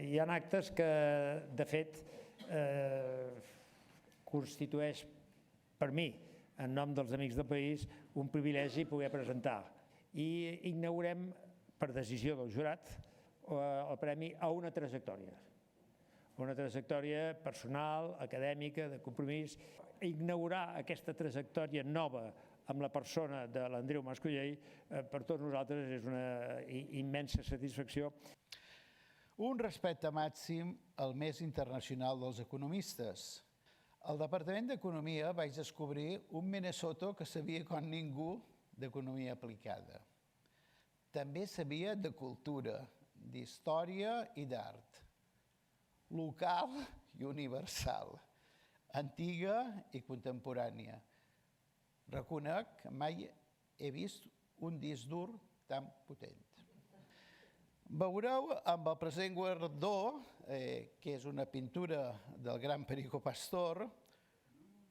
Hi ha actes que, de fet, constitueix per mi, en nom dels amics del país, un privilegi poder presentar. I inaugurem, per decisió del jurat, el premi a una trajectòria personal, acadèmica, de compromís. Inaugurar aquesta trajectòria nova amb la persona de l'Andreu Mas-Colell, per tots nosaltres és una immensa satisfacció. Un respecte màxim al més internacional dels economistes. Al Departament d'Economia vaig descobrir un Minnesota que sabia com ningú d'economia aplicada. També sabia de cultura, d'història i d'art. Local i universal, antiga i contemporània. Reconec que mai he vist un disc dur tan potent. Veureu amb el present guardó, que és una pintura del gran Perico Pastor,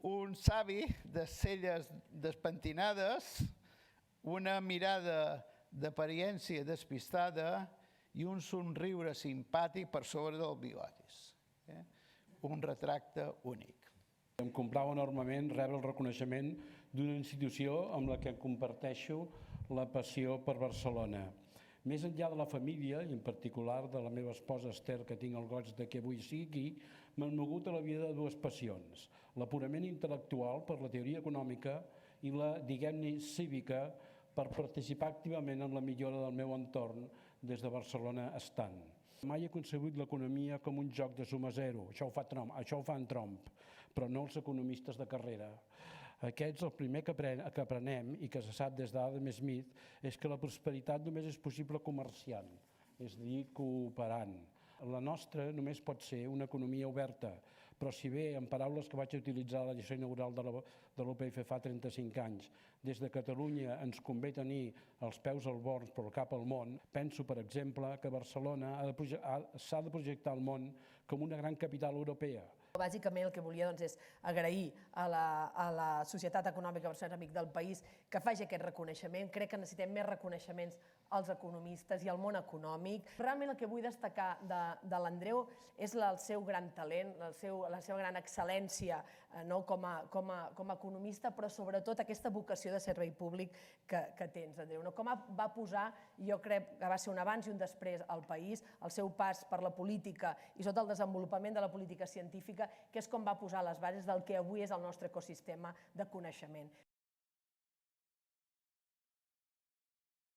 un savi de celles despentinades, una mirada d'apariència despistada i un somriure simpàtic per sobre dels bigotis. Un retracte únic. Em complau enormement rebre el reconeixement d'una institució amb la que comparteixo la passió per Barcelona. Més enllà de la família, i en particular de la meva esposa Esther, que tinc el goig que avui sigui aquí, m'han mogut a la vida de dues passions. L'apurament intel·lectual per la teoria econòmica i la, diguem-ne, cívica per participar activament en la millora del meu entorn des de Barcelona estant. Mai he concebut l'economia com un joc de suma zero, això ho fa en Trump, però no els economistes de carrera. Aquests, el primer que aprenem i que se sap des d'Adam Smith és que la prosperitat només és possible comerciant, és a dir, cooperant. La nostra només pot ser una economia oberta, però si bé, en paraules que vaig utilitzar a la lliçó inaugural de l'UPF fa 35 anys, des de Catalunya ens convé tenir els peus al bord però el cap al món, penso, per exemple, que Barcelona s'ha de projectar al món com una gran capital europea. Bàsicament el que volia és agrair a la Societat Econòmica Barcelona Amic del País que faci aquest reconeixement. Crec que necessitem més reconeixements als economistes i al món econòmic. Realment el que vull destacar de l'Andreu és el seu gran talent, la seva gran excel·lència com a economista, però sobretot aquesta vocació de servei públic que tens, Andreu. Com va posar, jo crec que va ser un abans i un després al país, el seu pas per la política i sobretot el desenvolupament de la política científica, que és com va posar les bases del que avui és el nostre ecosistema de coneixement.